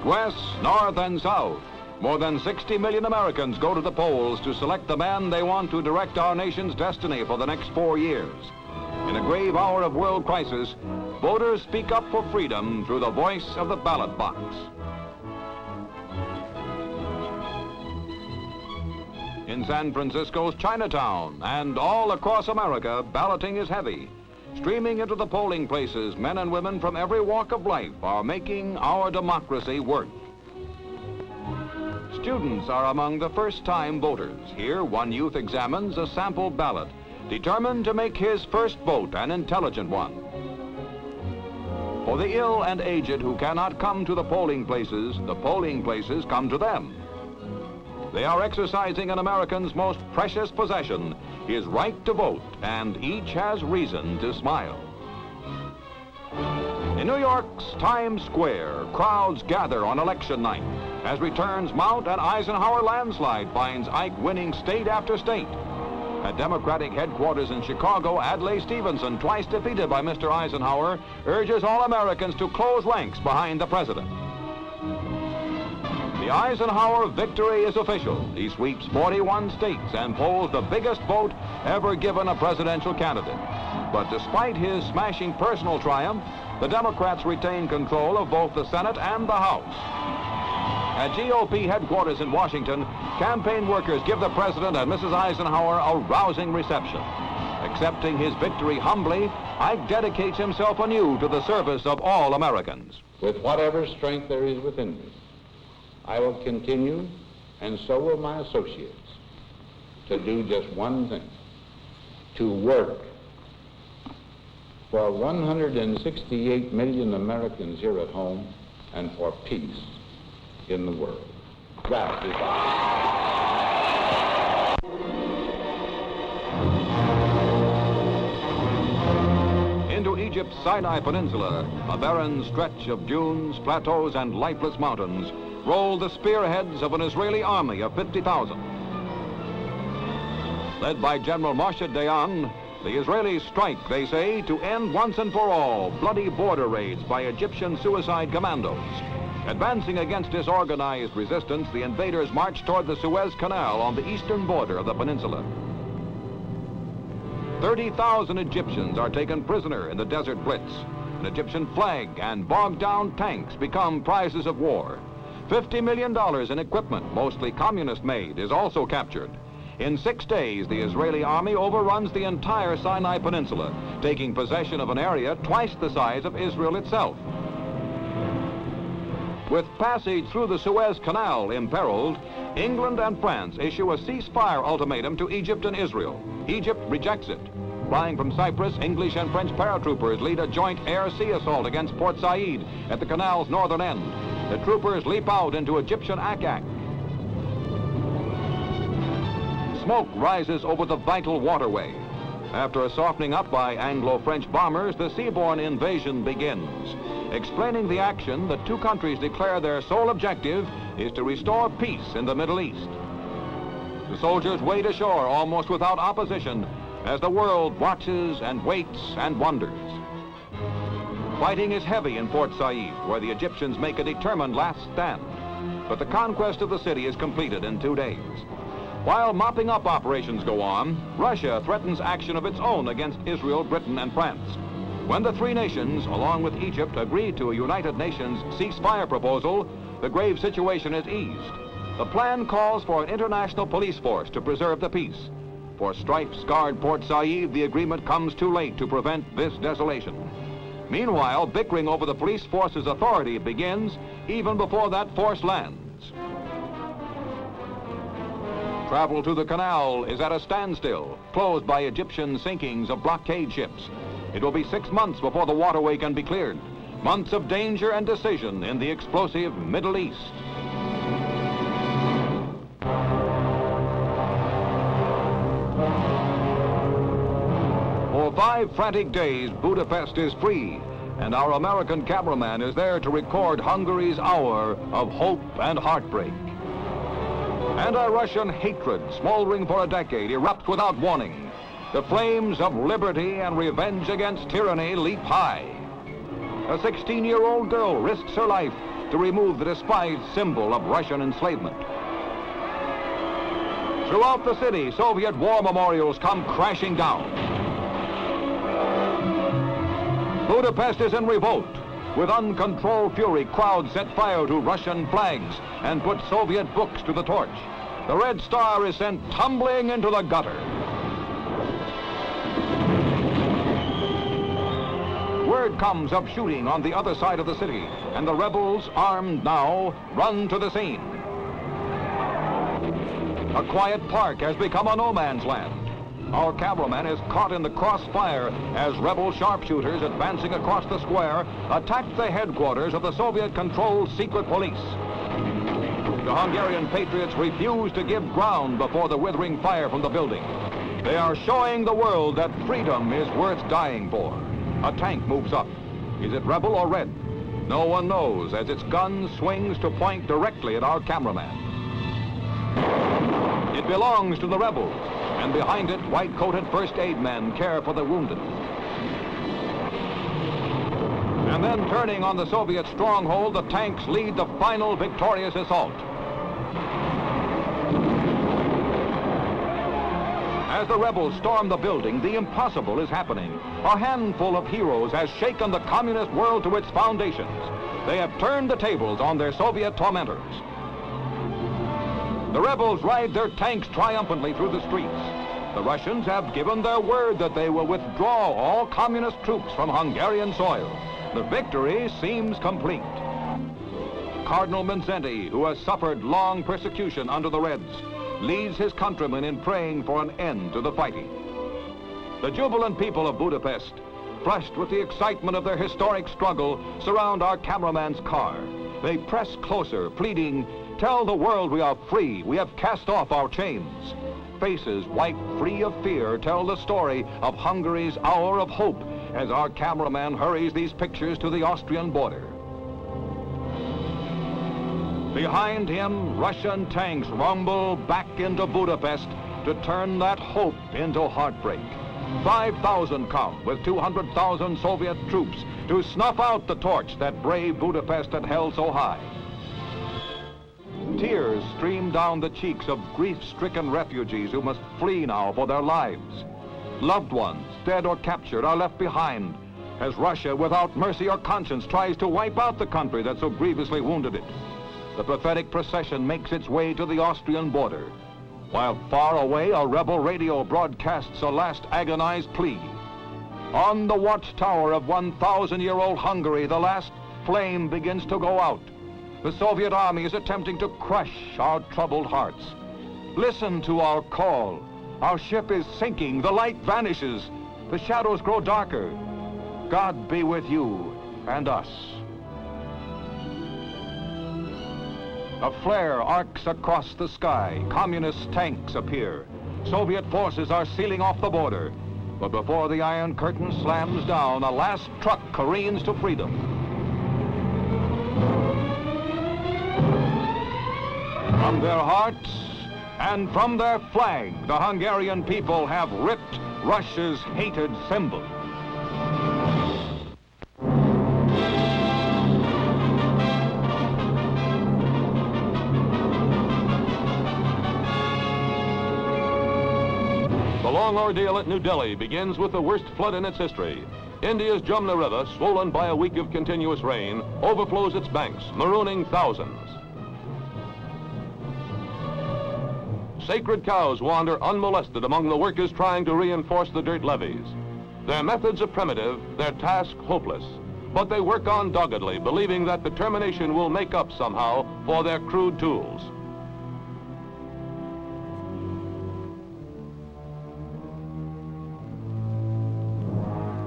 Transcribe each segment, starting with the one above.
west, north, and south. More than 60 million Americans go to the polls to select the man they want to direct our nation's destiny for the next 4 years. In a grave hour of world crisis, voters speak up for freedom through the voice of the ballot box. In San Francisco's Chinatown and all across America, balloting is heavy. Streaming into the polling places, men and women from every walk of life are making our democracy work. Students are among the first-time voters. Here, one youth examines a sample ballot, determined to make his first vote an intelligent one. For the ill and aged who cannot come to the polling places come to them. They are exercising an American's most precious possession, his right to vote, and each has reason to smile. In New York's Times Square, crowds gather on election night as returns mount an Eisenhower landslide finds Ike winning state after state. At Democratic headquarters in Chicago, Adlai Stevenson, twice defeated by Mr. Eisenhower, urges all Americans to close ranks behind the president. The Eisenhower victory is official. He sweeps 41 states and polls the biggest vote ever given a presidential candidate. But despite his smashing personal triumph, the Democrats retain control of both the Senate and the House. At GOP headquarters in Washington, campaign workers give the President and Mrs. Eisenhower a rousing reception. Accepting his victory humbly, Ike dedicates himself anew to the service of all Americans. With whatever strength there is within me, I will continue, and so will my associates, to do just one thing: to work for 168 million Americans here at home and for peace in the world. That is all. Into Egypt's Sinai Peninsula, a barren stretch of dunes, plateaus, and lifeless mountains, rolled the spearheads of an Israeli army of 50,000. Led by General Moshe Dayan, the Israelis strike, they say, to end once and for all bloody border raids by Egyptian suicide commandos. Advancing against disorganized resistance, the invaders marched toward the Suez Canal on the eastern border of the peninsula. 30,000 Egyptians are taken prisoner in the Desert Blitz. An Egyptian flag and bogged-down tanks become prizes of war. $50 million in equipment, mostly communist-made, is also captured. In 6 days, the Israeli army overruns the entire Sinai Peninsula, taking possession of an area twice the size of Israel itself. With passage through the Suez Canal imperiled, England and France issue a ceasefire ultimatum to Egypt and Israel. Egypt rejects it. Flying from Cyprus, English and French paratroopers lead a joint air-sea assault against Port Said at the canal's northern end. The troopers leap out into Egyptian ack-ack. Smoke rises over the vital waterway. After a softening up by Anglo-French bombers, the seaborne invasion begins. Explaining the action, the two countries declare their sole objective is to restore peace in the Middle East. The soldiers wade ashore almost without opposition as the world watches and waits and wonders. Fighting is heavy in Port Said, where the Egyptians make a determined last stand. But the conquest of the city is completed in 2 days. While mopping up operations go on, Russia threatens action of its own against Israel, Britain, and France. When the three nations, along with Egypt, agree to a United Nations ceasefire proposal, the grave situation is eased. The plan calls for an international police force to preserve the peace. For stripe-scarred Port Said, the agreement comes too late to prevent this desolation. Meanwhile, bickering over the police force's authority begins even before that force lands. Travel to the canal is at a standstill, closed by Egyptian sinkings of blockade ships. It will be 6 months before the waterway can be cleared. Months of danger and decision in the explosive Middle East. For 5 frantic days, Budapest is free, and our American cameraman is there to record Hungary's hour of hope and heartbreak. Anti-Russian hatred, smoldering for a decade, erupts without warning. The flames of liberty and revenge against tyranny leap high. A 16-year-old girl risks her life to remove the despised symbol of Russian enslavement. Throughout the city, Soviet war memorials come crashing down. Budapest is in revolt. With uncontrolled fury, crowds set fire to Russian flags and put Soviet books to the torch. The Red Star is sent tumbling into the gutter. Word comes of shooting on the other side of the city, and the rebels, armed now, run to the scene. A quiet park has become a no man's land. Our cameraman is caught in the crossfire as rebel sharpshooters advancing across the square attack the headquarters of the Soviet-controlled secret police. The Hungarian patriots refuse to give ground before the withering fire from the building. They are showing the world that freedom is worth dying for. A tank moves up. Is it rebel or red? No one knows as its gun swings to point directly at our cameraman. It belongs to the rebels, and behind it, white-coated first aid men care for the wounded. And then turning on the Soviet stronghold, the tanks lead the final victorious assault. As the rebels storm the building, the impossible is happening. A handful of heroes has shaken the communist world to its foundations. They have turned the tables on their Soviet tormentors. The rebels ride their tanks triumphantly through the streets. The Russians have given their word that they will withdraw all communist troops from Hungarian soil. The victory seems complete. Cardinal Mindszenty, who has suffered long persecution under the Reds, leads his countrymen in praying for an end to the fighting. The jubilant people of Budapest, flushed with the excitement of their historic struggle, surround our cameraman's car. They press closer, pleading, "Tell the world we are free. We have cast off our chains." Faces wiped free of fear tell the story of Hungary's hour of hope as our cameraman hurries these pictures to the Austrian border. Behind him, Russian tanks rumble back into Budapest to turn that hope into heartbreak. 5,000 come with 200,000 Soviet troops to snuff out the torch that brave Budapest had held so high. Tears stream down the cheeks of grief-stricken refugees who must flee now for their lives. Loved ones, dead or captured, are left behind as Russia, without mercy or conscience, tries to wipe out the country that so grievously wounded it. The pathetic procession makes its way to the Austrian border, while far away a rebel radio broadcasts a last agonized plea. On the watchtower of 1,000-year-old Hungary, the last flame begins to go out. The Soviet army is attempting to crush our troubled hearts. Listen to our call. Our ship is sinking. The light vanishes. The shadows grow darker. God be with you and us. A flare arcs across the sky. Communist tanks appear. Soviet forces are sealing off the border. But before the Iron Curtain slams down, a last truck careens to freedom. From their hearts and from their flag, the Hungarian people have ripped Russia's hated symbol. The long ordeal at New Delhi begins with the worst flood in its history. India's Jumna River, swollen by a week of continuous rain, overflows its banks, marooning thousands. Sacred cows wander unmolested among the workers trying to reinforce the dirt levees. Their methods are primitive, their task hopeless, but they work on doggedly, believing that determination will make up somehow for their crude tools.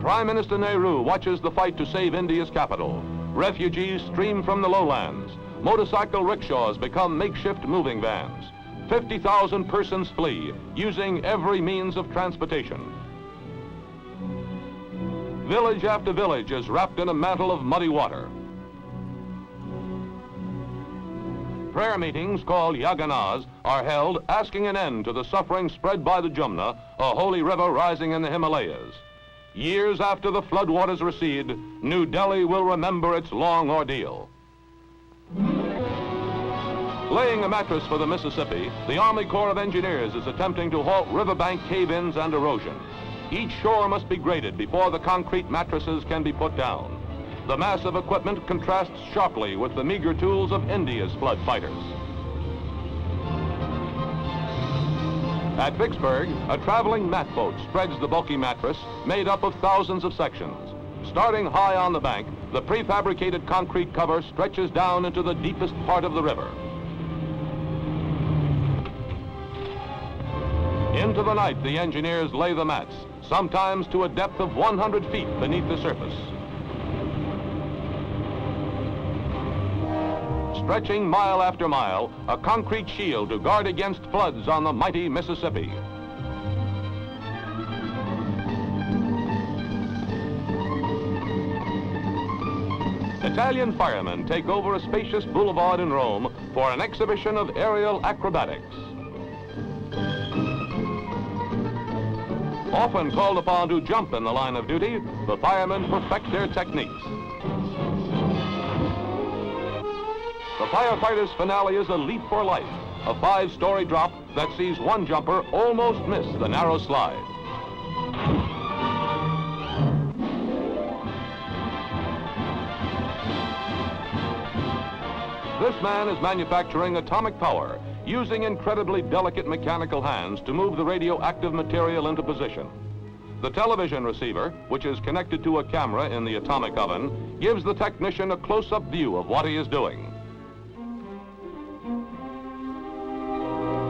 Prime Minister Nehru watches the fight to save India's capital. Refugees stream from the lowlands. Motorcycle rickshaws become makeshift moving vans. 50,000 persons flee, using every means of transportation. Village after village is wrapped in a mantle of muddy water. Prayer meetings called yaganas are held, asking an end to the suffering spread by the Jumna, a holy river rising in the Himalayas. Years after the floodwaters recede, New Delhi will remember its long ordeal. Laying a mattress for the Mississippi, the Army Corps of Engineers is attempting to halt riverbank cave-ins and erosion. Each shore must be graded before the concrete mattresses can be put down. The massive equipment contrasts sharply with the meager tools of India's flood fighters. At Vicksburg, a traveling mat boat spreads the bulky mattress made up of thousands of sections. Starting high on the bank, the prefabricated concrete cover stretches down into the deepest part of the river. Into the night, the engineers lay the mats, sometimes to a depth of 100 feet beneath the surface. Stretching mile after mile, a concrete shield to guard against floods on the mighty Mississippi. Italian firemen take over a spacious boulevard in Rome for an exhibition of aerial acrobatics. Often called upon to jump in the line of duty, the firemen perfect their techniques. The firefighters' finale is a leap for life, a 5-story drop that sees one jumper almost miss the narrow slide. This man is manufacturing atomic power, using incredibly delicate mechanical hands to move the radioactive material into position. The television receiver, which is connected to a camera in the atomic oven, gives the technician a close-up view of what he is doing.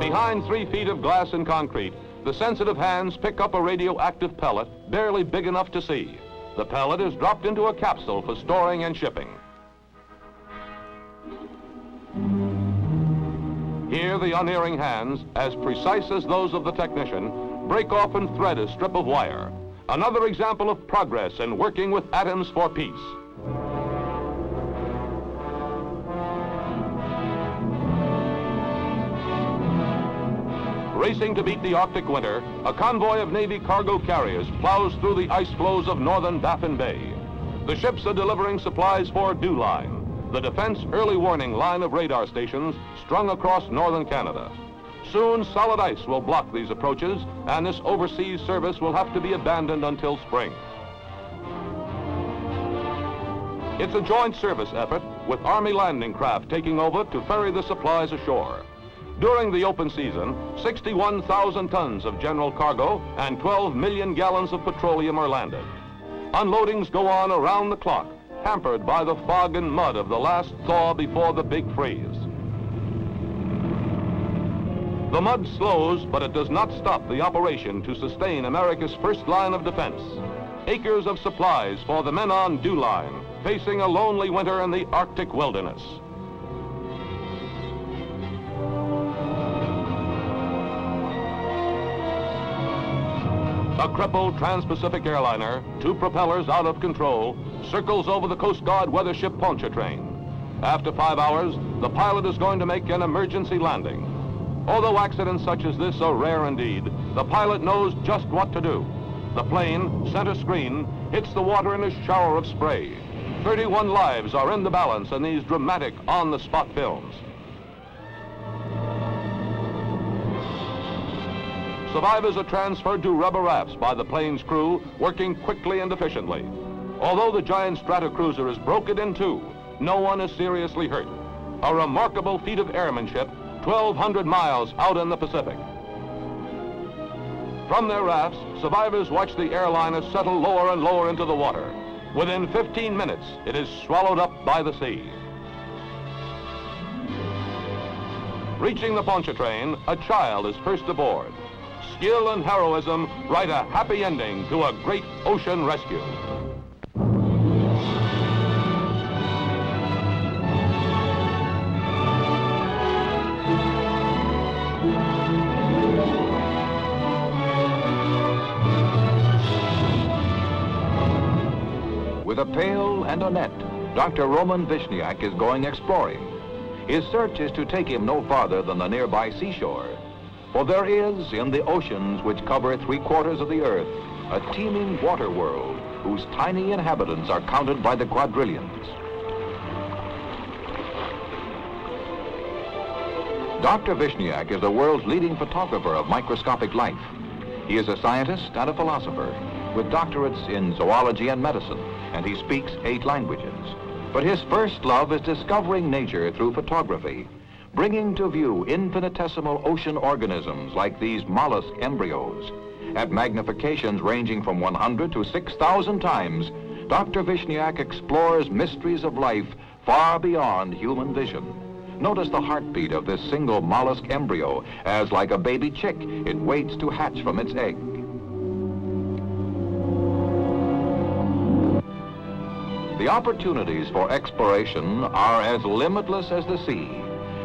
Behind 3 feet of glass and concrete, the sensitive hands pick up a radioactive pellet barely big enough to see. The pellet is dropped into a capsule for storing and shipping. Here, the unerring hands, as precise as those of the technician, break off and thread a strip of wire. Another example of progress in working with atoms for peace. Racing to beat the Arctic winter, a convoy of Navy cargo carriers plows through the ice floes of northern Baffin Bay. The ships are delivering supplies for Dew Line, the defense early warning line of radar stations strung across northern Canada. Soon, solid ice will block these approaches, and this overseas service will have to be abandoned until spring. It's a joint service effort, with Army landing craft taking over to ferry the supplies ashore. During the open season, 61,000 tons of general cargo and 12 million gallons of petroleum are landed. Unloadings go on around the clock, hampered by the fog and mud of the last thaw before the big freeze. The mud slows, but it does not stop the operation to sustain America's first line of defense. Acres of supplies for the men on Dew Line, facing a lonely winter in the Arctic wilderness. A crippled trans-Pacific airliner, 2 propellers out of control, circles over the Coast Guard weather ship Pontchartrain. After 5 hours, the pilot is going to make an emergency landing. Although accidents such as this are rare indeed, the pilot knows just what to do. The plane, center screen, hits the water in a shower of spray. 31 lives are in the balance in these dramatic on-the-spot films. Survivors are transferred to rubber rafts by the plane's crew, working quickly and efficiently. Although the giant stratocruiser is broken in 2, no one is seriously hurt. A remarkable feat of airmanship, 1,200 miles out in the Pacific. From their rafts, survivors watch the airliner settle lower and lower into the water. Within 15 minutes, it is swallowed up by the sea. Reaching the Pontchartrain, a child is first aboard. Skill and heroism write a happy ending to a great ocean rescue. With a pail and a net, Dr. Roman Vishniak is going exploring. His search is to take him no farther than the nearby seashore. For there is, in the oceans which cover 3/4 of the earth, a teeming water world whose tiny inhabitants are counted by the quadrillions. Dr. Vishniak is the world's leading photographer of microscopic life. He is a scientist and a philosopher with doctorates in zoology and medicine, and he speaks 8 languages. But his first love is discovering nature through photography, bringing to view infinitesimal ocean organisms like these mollusk embryos. At magnifications ranging from 100 to 6,000 times, Dr. Vishniak explores mysteries of life far beyond human vision. Notice the heartbeat of this single mollusk embryo as, like a baby chick, it waits to hatch from its egg. The opportunities for exploration are as limitless as the sea.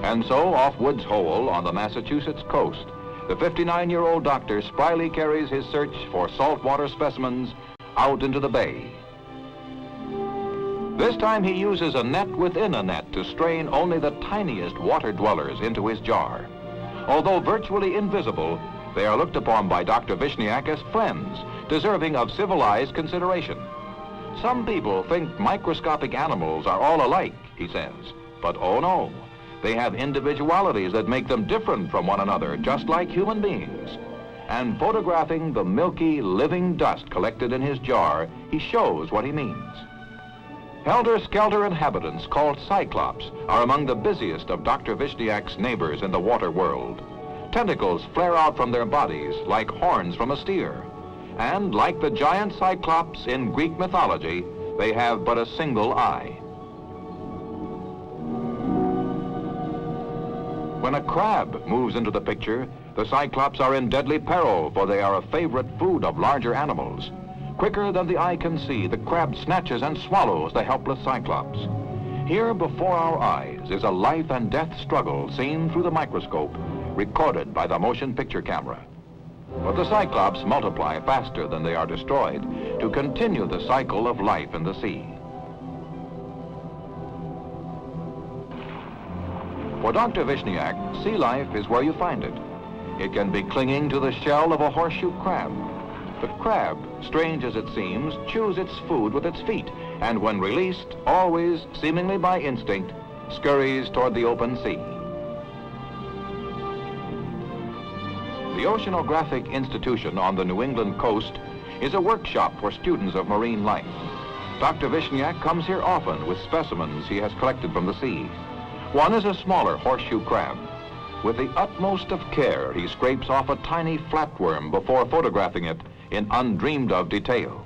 And so, off Woods Hole on the Massachusetts coast, the 59-year-old doctor spryly carries his search for saltwater specimens out into the bay. This time he uses a net within a net to strain only the tiniest water dwellers into his jar. Although virtually invisible, they are looked upon by Dr. Vishniak as friends, deserving of civilized consideration. Some people think microscopic animals are all alike, he says, but oh no. They have individualities that make them different from one another, just like human beings. And photographing the milky, living dust collected in his jar, he shows what he means. Helter-skelter inhabitants called cyclops are among the busiest of Dr. Vishniak's neighbors in the water world. Tentacles flare out from their bodies like horns from a steer. And like the giant cyclops in Greek mythology, they have but a single eye. When a crab moves into the picture, the cyclops are in deadly peril, for they are a favorite food of larger animals. Quicker than the eye can see, the crab snatches and swallows the helpless cyclops. Here before our eyes is a life and death struggle seen through the microscope, recorded by the motion picture camera. But the cyclops multiply faster than they are destroyed to continue the cycle of life in the sea. For Dr. Vishniak, sea life is where you find it. It can be clinging to the shell of a horseshoe crab. The crab, strange as it seems, chews its food with its feet, and when released, always, seemingly by instinct, scurries toward the open sea. The Oceanographic Institution on the New England coast is a workshop for students of marine life. Dr. Vishniak comes here often with specimens he has collected from the sea. One is a smaller horseshoe crab. With the utmost of care, he scrapes off a tiny flatworm before photographing it in undreamed-of detail.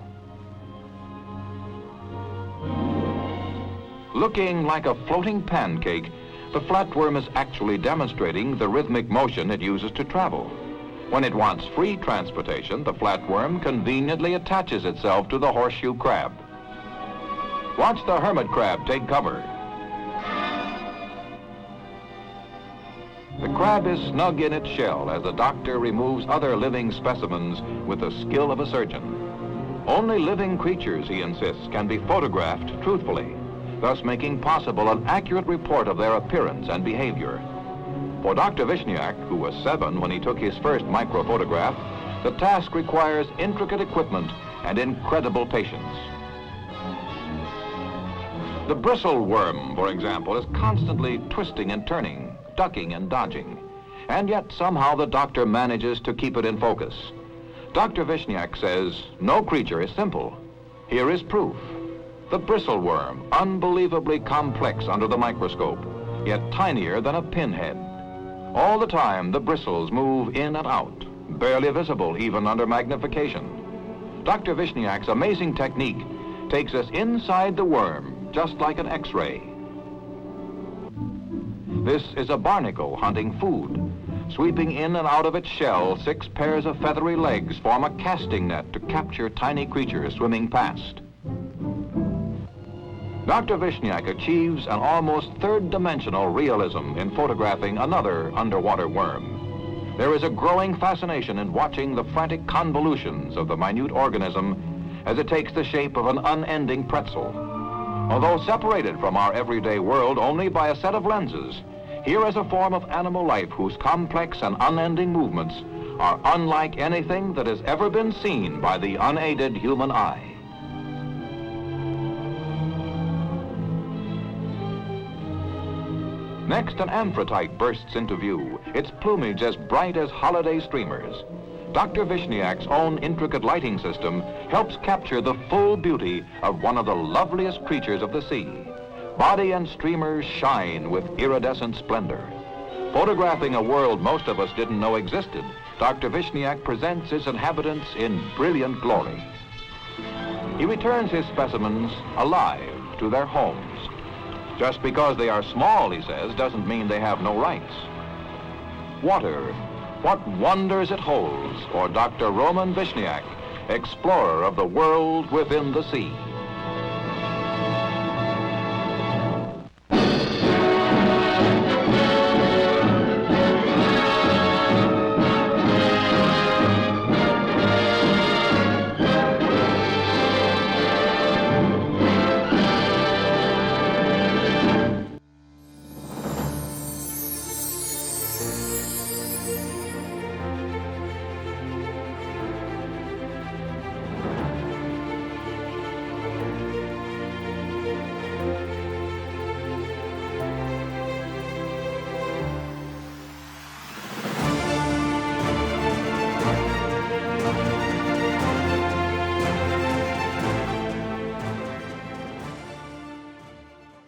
Looking like a floating pancake, the flatworm is actually demonstrating the rhythmic motion it uses to travel. When it wants free transportation, the flatworm conveniently attaches itself to the horseshoe crab. Watch the hermit crab take cover. The crab is snug in its shell as the doctor removes other living specimens with the skill of a surgeon. Only living creatures, he insists, can be photographed truthfully, thus making possible an accurate report of their appearance and behavior. For Dr. Vishniak, who was 7 when he took his first microphotograph, the task requires intricate equipment and incredible patience. The bristle worm, for example, is constantly twisting and turning, ducking and dodging, and yet somehow the doctor manages to keep it in focus. Dr. Vishniak says no creature is simple. Here is proof. The bristle worm, unbelievably complex under the microscope, yet tinier than a pinhead. All the time the bristles move in and out, barely visible even under magnification. Dr. Vishniak's amazing technique takes us inside the worm, just like an X-ray. This is a barnacle hunting food. Sweeping in and out of its shell, 6 pairs of feathery legs form a casting net to capture tiny creatures swimming past. Dr. Vishniak achieves an almost third-dimensional realism in photographing another underwater worm. There is a growing fascination in watching the frantic convolutions of the minute organism as it takes the shape of an unending pretzel. Although separated from our everyday world only by a set of lenses, here is a form of animal life whose complex and unending movements are unlike anything that has ever been seen by the unaided human eye. Next, an amphitrite bursts into view, its plumage as bright as holiday streamers. Dr. Vishniak's own intricate lighting system helps capture the full beauty of one of the loveliest creatures of the sea. Body and streamers shine with iridescent splendor. Photographing a world most of us didn't know existed, Dr. Vishniak presents its inhabitants in brilliant glory. He returns his specimens alive to their homes. Just because they are small, he says, doesn't mean they have no rights. Water, what wonders it holds for Dr. Roman Vishniak, explorer of the world within the sea.